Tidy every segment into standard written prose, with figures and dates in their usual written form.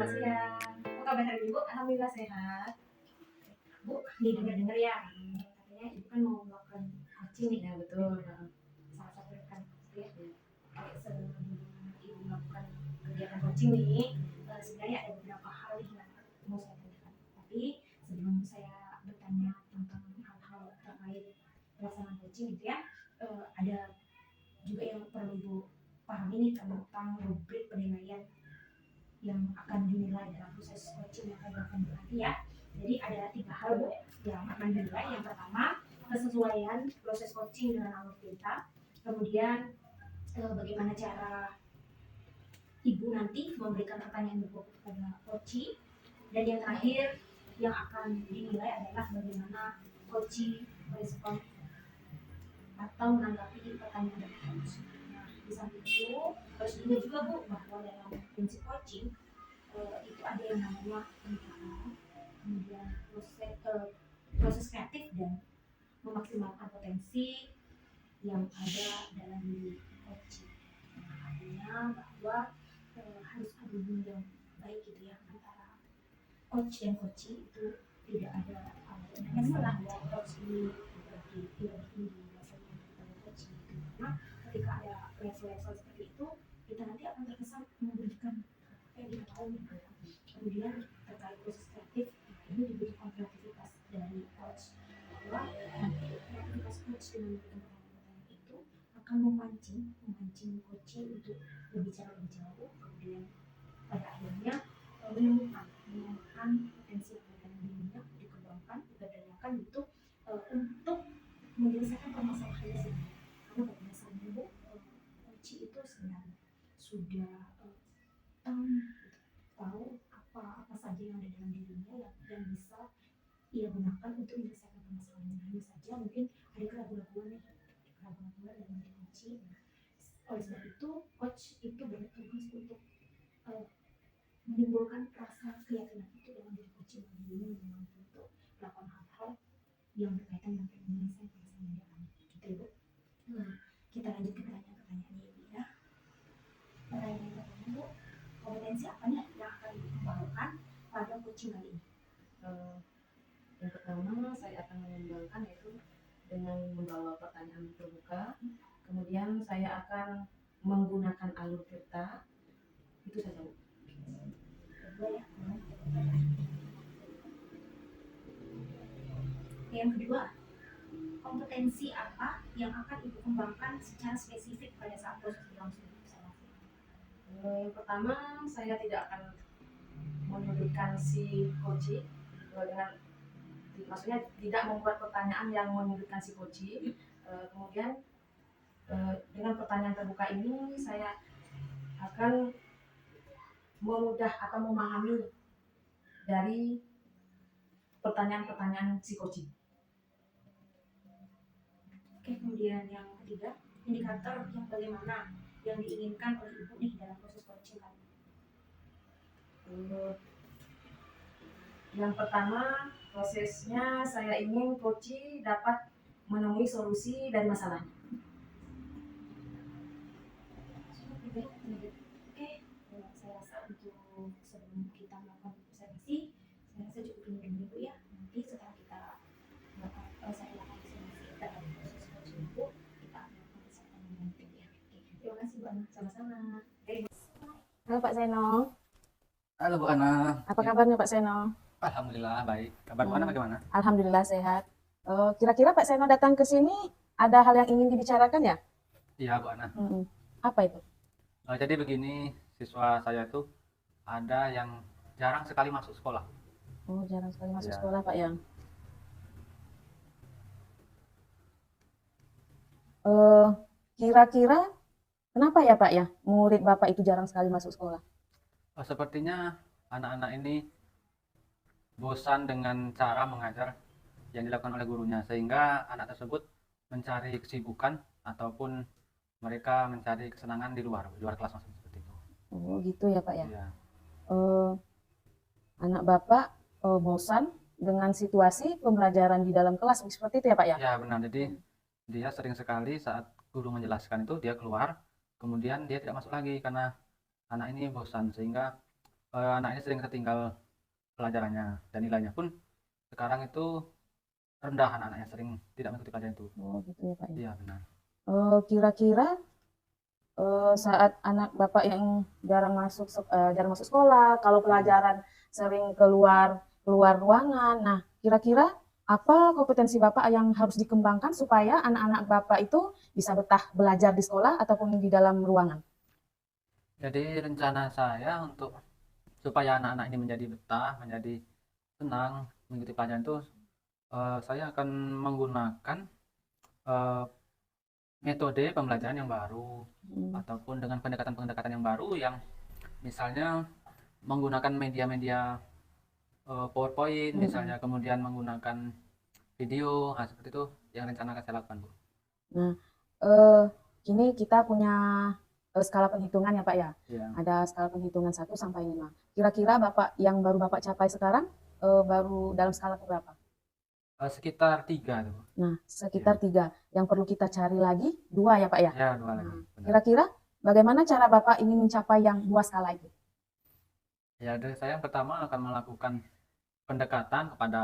Selamat siang. Apa kabar hari ini, Bu? Alhamdulillah sehat. Bu, nih dengar-dengar ya, katanya Ibu kan mau melakukan coaching nih. Ya, betul. Salah satu rekan saya, kayak sebelum Ibu melakukan kegiatan coaching nih, sebenarnya ada beberapa hal yang mau saya tanyakan. Tapi sebelum saya bertanya tentang hal-hal terkait pelaksanaan coaching gitu ya, ada juga yang perlu Ibu pahami nih tentang rubrik penilaian yang akan dinilai dalam proses coaching yang akan dilakukan nanti ya. Jadi ada 3 hal Bu yang akan dinilai. Yang pertama, kesesuaian proses coaching dengan alur kita. Kemudian bagaimana cara Ibu nanti memberikan pertanyaan Ibu kepada coaching. Dan yang terakhir yang akan dinilai adalah bagaimana coaching merespon atau menanggapi pertanyaan dari coach. Nah, di samping itu harus diingat juga Bu bahwa dalam prinsip coaching itu ada yang namanya pendidikan, kemudian proses kreatif dan memaksimalkan potensi yang ada dalam diri coaching. Nah, artinya bahwa harus ada hubungan yang baik gitu ya antara coach dan coaching. Itu tidak ada yang salah ya, coach ini berarti tidak tinggi biasanya kita coaching itu, karena ketika ada level-level seperti itu kita nanti akan terkesan memberikan apa yang kita tahu gitu ya. Kemudian terkait proses kreatif, ini dibutuhkan kreativitas dari coach, bahwa kreativitas coach dengan pertanyaan-pertanyaan itu akan memancing coaching untuk berbicara lebih jauh, kemudian pada akhirnya menemukan potensi yang ada dalam dirinya, dikembangkan, diberdayakan gitu untuk menyelesaikan permasalahannya sendiri. Karena pada dasarnya Bu, coaching itu sebenarnya sudah tahu apa saja yang ada dalam dirinya yang bisa ia gunakan untuk menyelesaikan permasalahan. Hanya saja mungkin ada keraguan-keraguan dalam diri coaching. Oleh sebab itu coach itu bertugas untuk menimbulkan rasa keyakinan itu dalam diri coaching, dirinya memang untuk melakukan hal-hal yang berkaitan dengan penyelesaian permasalahan gitu Bu. Nah, kita lanjut ke pertanyaan-pertanyaannya Ibu ya. Pertanyaan yang pertama Bu, kompetensi apa nih yang akan dikembangkan pada coaching kali ini? Yang pertama saya akan mengembangkan yaitu dengan membawa pertanyaan terbuka, kemudian saya akan menggunakan alur cerita. Itu saja Bu. Kedua ya. Yang kedua, kompetensi apa yang akan Ibu kembangkan secara spesifik pada saat proses berlangsung? Yang pertama, saya tidak akan menyudutkan si coaching dengan, maksudnya tidak membuat pertanyaan yang menyudutkan si coaching. Kemudian dengan pertanyaan terbuka ini saya akan memudah atau memahami dari pertanyaan-pertanyaan si coaching. Oke, kemudian yang ketiga, indikator yang bagaimana yang diinginkan oleh Ibu nih dalam proses coaching kali ini? Yang pertama, prosesnya saya ingin coaching dapat menemui solusi dari masalahnya. Oke, saya rasa untuk sebelum kita melakukan observasi, saya rasa cukup ini dulu Bu ya. Nanti setelah kita saya lakukan observasi dalam proses coaching Ibu, kita akan melakukan kesempatan yang nanti ya. Oke, terima kasih Bu Ana, sama-sama. Halo Pak Seno. Halo Bu Ana. Apa kabarnya Pak Seno? Alhamdulillah baik. Kabar Bu Ana bagaimana? Alhamdulillah sehat. Kira-kira Pak Seno datang ke sini ada hal yang ingin dibicarakan ya? Iya Bu Ana. Apa itu? Jadi begini, siswa saya itu ada yang jarang sekali masuk sekolah. Oh, jarang sekali masuk Ya. sekolah Pak ya. Kira-kira kenapa ya Pak ya murid Bapak itu jarang sekali masuk sekolah? Sepertinya anak-anak ini bosan dengan cara mengajar yang dilakukan oleh gurunya, sehingga anak tersebut mencari kesibukan ataupun mereka mencari kesenangan di luar kelas maksudnya seperti itu. Oh gitu ya Pak ya. Ya. Anak Bapak bosan dengan situasi pembelajaran di dalam kelas seperti itu ya Pak ya? Ya benar, jadi dia sering sekali saat guru menjelaskan itu dia keluar, kemudian dia tidak masuk lagi karena anak ini bosan, sehingga anak ini sering tertinggal pelajarannya dan nilainya pun sekarang itu rendah, anak-anaknya sering tidak mengikuti pelajaran itu. Oh gitu ya Pak ya. Iya benar. Kira-kira saat anak Bapak yang jarang masuk sekolah, kalau pelajaran sering keluar keluar ruangan. Nah, kira-kira apa kompetensi Bapak yang harus dikembangkan supaya anak-anak Bapak itu bisa betah belajar di sekolah ataupun di dalam ruangan? Jadi rencana saya untuk supaya anak-anak ini menjadi betah, menjadi senang mengikuti pelajaran itu, saya akan menggunakan eh, metode pembelajaran yang baru ataupun dengan pendekatan-pendekatan yang baru yang misalnya menggunakan media-media PowerPoint misalnya, kemudian menggunakan video, nah, seperti itu yang rencana akan saya lakukan, Bu. Nah, kini kita punya skala penghitungan ya Pak ya. Ya. Ada skala penghitungan 1 sampai 5. Kira-kira Bapak yang baru Bapak capai sekarang baru dalam skala berapa? Sekitar 3 tuh. Nah, sekitar 3. Yang perlu kita cari lagi 2 ya Pak ya. Ya, 2 lagi. Nah, Benar. kira-kira bagaimana cara Bapak ini mencapai yang 2 skala itu? Ya, dari saya yang pertama akan melakukan pendekatan kepada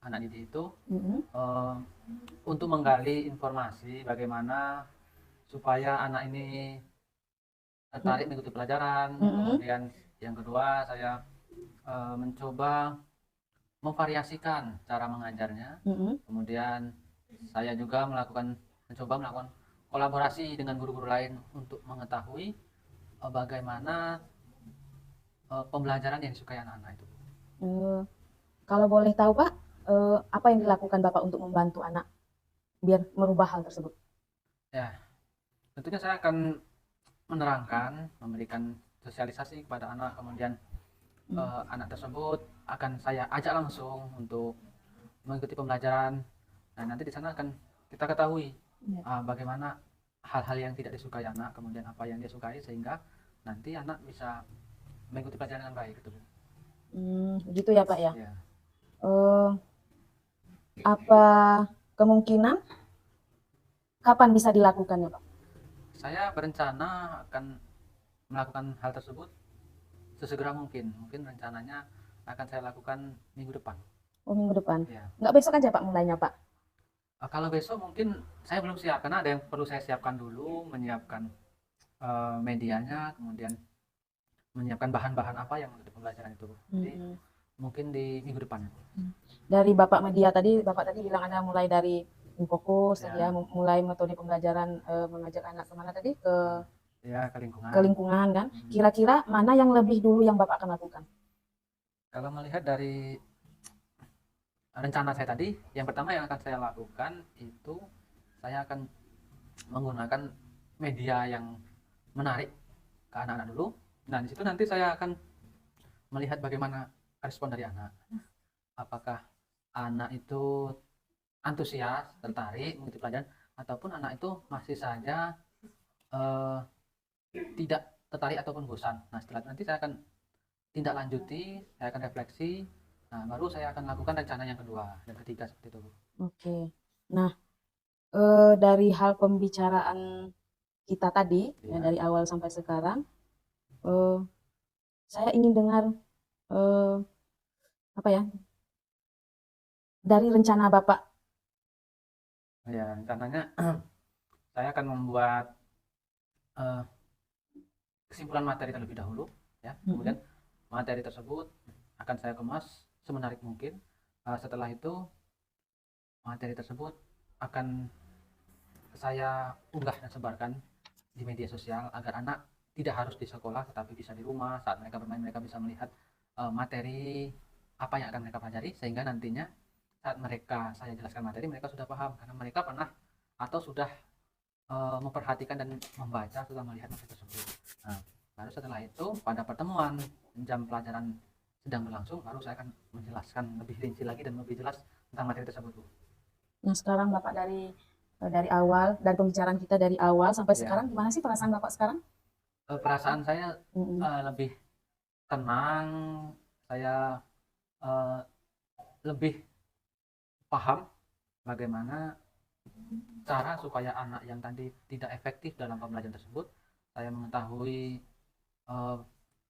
anak didik itu untuk menggali informasi bagaimana supaya anak ini tertarik mengikuti pelajaran. Kemudian yang kedua saya mencoba memvariasikan cara mengajarnya. Kemudian saya juga mencoba melakukan kolaborasi dengan guru-guru lain untuk mengetahui bagaimana pembelajaran yang disukai anak-anak itu. Kalau boleh tahu Pak, apa yang dilakukan Bapak untuk membantu anak biar merubah hal tersebut? Ya, tentunya saya akan menerangkan, memberikan sosialisasi kepada anak, kemudian anak tersebut akan saya ajak langsung untuk mengikuti pembelajaran. Nah, nanti di sana akan kita ketahui bagaimana hal-hal yang tidak disukai anak, kemudian apa yang dia sukai, sehingga nanti anak bisa mengikuti pelajaran dengan baik. Gitu. Begitu ya Pak ya? Ya. Apa kemungkinan kapan bisa dilakukan ya Pak? Saya berencana akan melakukan hal tersebut sesegera mungkin. Mungkin rencananya akan saya lakukan minggu depan. Oh, minggu depan? Ya. Nggak besok aja Pak mulainya Pak? Kalau besok mungkin saya belum siap, karena ada yang perlu saya siapkan dulu, menyiapkan medianya, kemudian menyiapkan bahan-bahan apa yang untuk pembelajaran itu. Jadi mungkin di minggu depan. Dari Bapak media tadi, Bapak tadi bilang ada mulai dari Infokus, ya. Mulai metode pembelajaran mengajak anak kemana tadi? Ke lingkungan kan? Kira-kira mana yang lebih dulu yang Bapak akan lakukan? Kalau melihat dari rencana saya tadi, yang pertama yang akan saya lakukan itu saya akan menggunakan media yang menarik ke anak-anak dulu. Nah, di situ nanti saya akan melihat bagaimana respon dari anak. Apakah anak itu antusias, tertarik mengikuti pelajaran, ataupun anak itu masih saja tidak tertarik ataupun bosan. Nah, setelah itu nanti saya akan tindak lanjuti, saya akan refleksi. Nah, baru saya akan lakukan rencana yang kedua dan ketiga seperti itu. Oke. Nah, dari hal pembicaraan kita tadi, ya, dari awal sampai sekarang, saya ingin dengar apa ya, dari rencana Bapak. Ya, rencananya saya akan membuat kesimpulan materi terlebih dahulu, ya. Kemudian materi tersebut akan saya kemas semenarik mungkin. Setelah itu materi tersebut akan saya unggah dan sebarkan di media sosial agar anak tidak harus di sekolah tetapi bisa di rumah. Saat mereka bermain mereka bisa melihat materi apa yang akan mereka pelajari, sehingga nantinya saat saya jelaskan materi mereka sudah paham karena mereka pernah atau sudah memperhatikan dan membaca setelah melihat materi tersebut. Nah, baru setelah itu pada pertemuan jam pelajaran sedang berlangsung baru saya akan menjelaskan lebih rinci lagi dan lebih jelas tentang materi tersebut. Nah, sekarang Bapak dari awal, dari pembicaraan kita dari awal sampai sekarang, gimana sih perasaan Bapak sekarang? Perasaan saya lebih tenang, saya lebih paham bagaimana cara supaya anak yang tadi tidak efektif dalam pembelajaran tersebut, saya mengetahui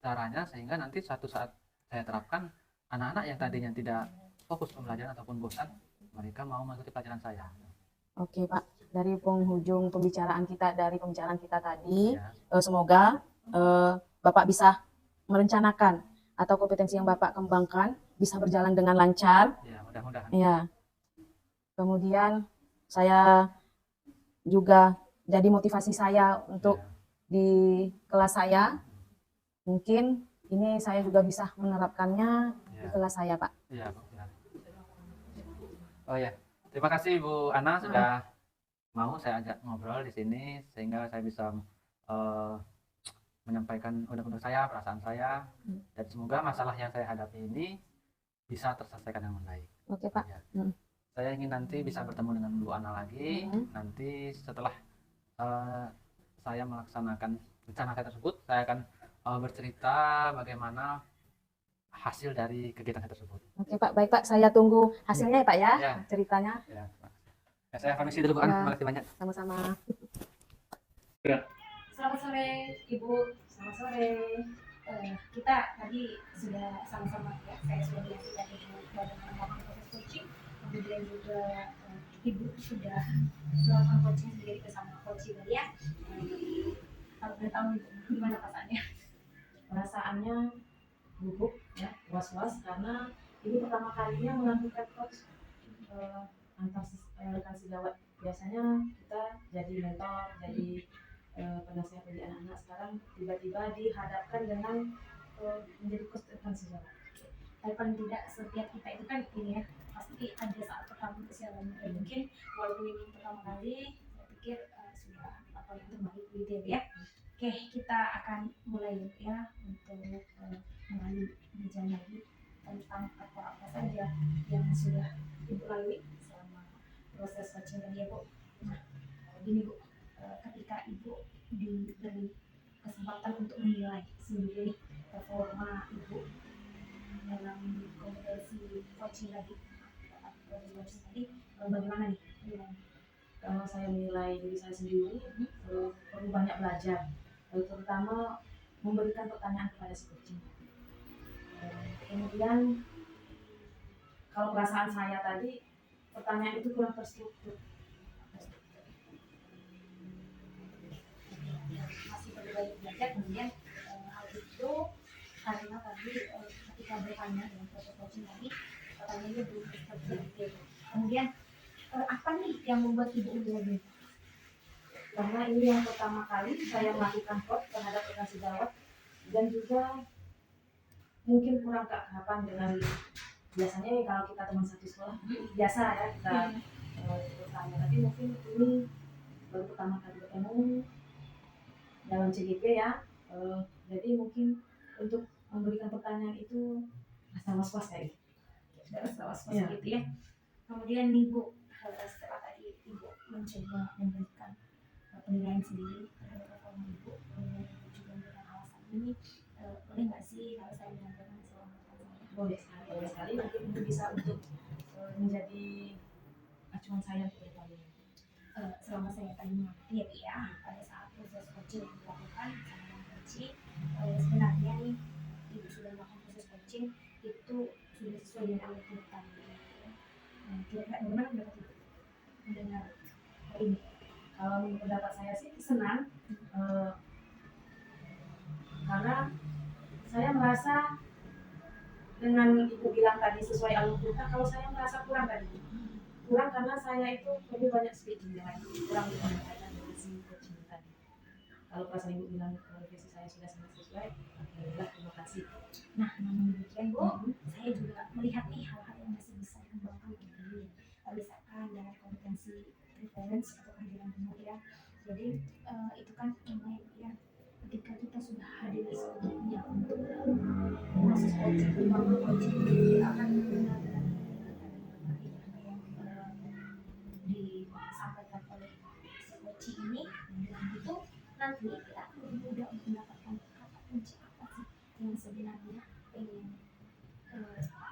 caranya sehingga nanti suatu saat saya terapkan, anak-anak yang tadinya tidak fokus pembelajaran ataupun bosan, mereka mau mengikuti pelajaran saya. Oke Pak, dari penghujung pembicaraan kita tadi, Ya, semoga Bapak bisa merencanakan atau kompetensi yang Bapak kembangkan bisa berjalan dengan lancar. ya mudah-mudahan. Ya, kemudian saya juga jadi motivasi saya untuk Ya, di kelas saya. Mungkin ini saya juga bisa menerapkannya di ya, kelas saya, Pak. ya, Bu. Ya. Oh ya, terima kasih Bu Ana sudah mau saya ajak ngobrol di sini sehingga saya bisa eh, menyampaikan unek-unek saya, perasaan saya, dan semoga masalah yang saya hadapi ini bisa terselesaikan dengan baik. Oke, Pak. Ya. Hmm. Saya ingin nanti bisa bertemu dengan Bu Ana lagi. Nanti setelah eh, saya melaksanakan rencana saya tersebut, saya akan bercerita bagaimana hasil dari kegiatan saya tersebut. Oke, Pak. Baik, Pak. Saya tunggu hasilnya ya, Pak ya, Ya. ceritanya. Ya, ya, saya permisi dulu Bu Ana. Ya. Terima kasih banyak. Sama-sama. Selamat sore Ibu, selamat sore. Kita tadi sudah sama-sama ya, saya sudah menyaksikan Ibu bagaimana melakukan proses coaching, kemudian juga Ibu sudah melakukan coaching sendiri bersama coach tadi ya. Kalau boleh tahu gimana perasaannya? Perasaannya gugup ya, was-was karena ini pertama kalinya melakukan coach antar rekan sejawat. Biasanya kita jadi mentor, jadi penasehat bagi anak-anak. Sekarang tiba-tiba dihadapkan dengan menjadi coach rekan sejawat. Tapi paling tidak setiap kita itu kan ini ya, pasti ada saat pertama kesialan. Mungkin walaupun ini pertama kali, saya pikir sudah apa yang terbaik gitu ya. Oke, kita akan mulai ya untuk mengalami bincang lagi tentang apa saja yang sudah Ibu lalui selama proses coaching tadi ya Bu. Nah, gini Bu, ketika Ibu diberi kesempatan untuk menilai sendiri performa Ibu dalam kompetensi coaching tadi, bagaimana nih? Kalau saya menilai diri saya sendiri, perlu banyak belajar, terutama memberikan pertanyaan kepada si coaching. Kemudian kalau perasaan saya tadi, pertanyaan itu kurang terstruktur. Masih perlu banyak belajar. Kemudian hal itu karena tadi ketika bertanya dengan proses coaching tadi, pertanyaannya belum terstruktur. Kemudian apa nih yang membuat Ibu unggul? Karena ini yang pertama kali saya melakukan coach terhadap rekan sejawat, dan juga mungkin kurang keakraban dengan biasanya kalau kita teman satu sekolah biasa ya kita bertanya, tapi mungkin ini baru pertama kali ketemu dalam CGP ya. Jadi mungkin untuk memberikan pertanyaan itu rasa was-was kayak Was-was gitu ya. Kemudian Ibu setelah tadi Ibu mencoba memberikan penilaian sendiri terhadap performa Ibu, kemudian Ibu juga memberikan alasan ini, boleh nggak sih kalau saya menyampaikan selama boleh sekali nanti ini bisa untuk menjadi acuan saya untuk depannya. Selama saya tadi mengerti ya Bu ya, pada saat proses coaching yang dilakukan sama coaching, sebenarnya nih Ibu sudah melakukan proses coaching itu sudah sesuai dengan alur kita. Kira-kira bagaimana pendapat Ibu mendengar hal ini? Kalau menurut pendapat saya sih senang, karena saya merasa dengan Ibu bilang tadi sesuai alur kita, kalau saya merasa kurang tadi, karena saya itu lebih banyak speakingnya lagi, kurang berkaitan dengan si coaching tadi. Kalau perasaan Ibu bilang versi saya sudah sangat sesuai, alhamdulillah, terima kasih. Nah, namun demikian Bu, saya juga melihat nih hal-hal yang masih bisa dikembangkan untuk diri. Misalkan dengan kompetensi reference atau kehadiran penuh ya. Jadi itu kan lumayan ya. Ketika kita sudah hadir sebelumnya untuk proses coaching, terutama coaching, kita akan benar-benar yang disampaikan oleh si coaching ini. Dengan itu nanti kita akan lebih mudah untuk mendapatkan kata kunci apa sih yang sebenarnya ingin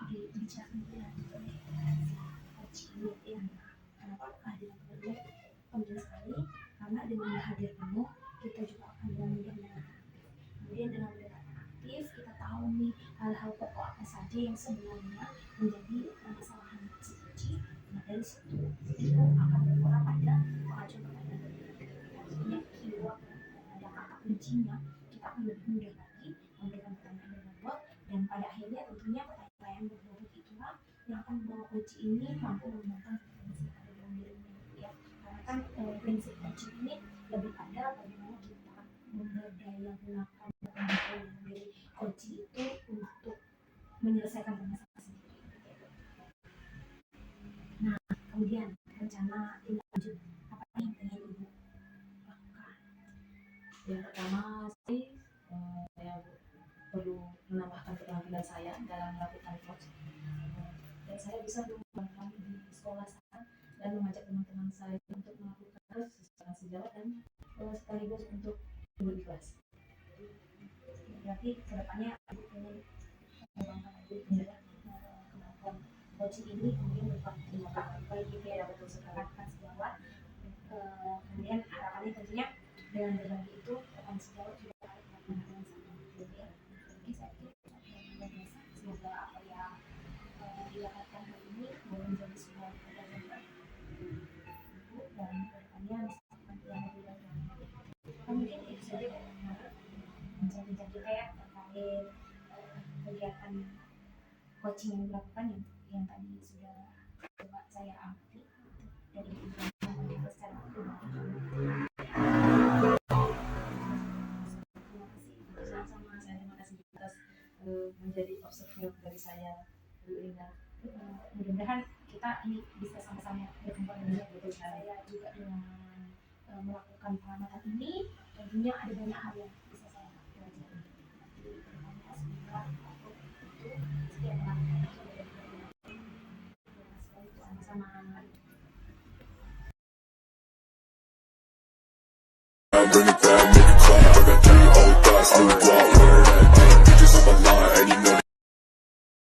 dibicarakan oleh coaching ya. Kenapa kehadiran penuh penting sekali? Karena dengan hadir penuh kita juga akan dengan mudah mendengarkan. Kemudian dengan mendengarkan aktif, aja yang sebelumnya menjadi permasalahan kecil-kecil. Nah dari situ itu akan berkurang pada pengajuan pertanyaan. Artinya keyword ada kata kuncinya, kita akan lebih mudah lagi memberikan pertanyaan berbobot, dan pada akhirnya tentunya pertanyaan berbobot itulah yang akan membawa coach ini mampu mengembangkan kompetensi yang ada dalam dirinya, ya. Karena kan prinsip coaching ini lebih pada bagaimana kita memberdayagunakan kemampuan dari coach itu untuk menyelesaikan permasalahan sendiri. Nah, kemudian rencana tindak lanjut apa yang ingin Ibu lakukan? Yang pertama sih, saya perlu menambahkan keterampilan saya dalam melakukan coach. Dan saya bisa mengembangkan di sekolah saya dan mengajak teman-teman saya untuk melakukan coach secara sejawat dan sekaligus untuk berikhlas. Berarti kedepannya Ibu ingin mengembangkan kemampuan coaching ini, kemudian berpartisipasi baik itu ya betul sekali sejawat. Kemudian harapannya tentunya dengan berbagi itu akan sejawat juga ada pengalaman sama ya. Mungkin saya kira biasa, semoga apa yang didapatkan hari ini boleh menjadi sebuah pembelajaran Ibu, dan kedepannya bisa yang lebih baik lagi. Mungkin itu saja janji-janji kayak terkait kegiatan coaching yang dilakukan yang tadi sudah coba saya amati dari Ibu secara pribadi. Sama-sama, saya terima kasih atas menjadi observer dari saya, Bu Linda. Mudah-mudahan kita ini bisa sama-sama berkembang dengan baik. Saya juga dengan melakukan pengamatan ini tentunya ada banyak hal yang bisa saya pelajari. Semoga itu setiap melakukan sama-sama. Bring it down, make it clap. I got 3 old thoughts, new block.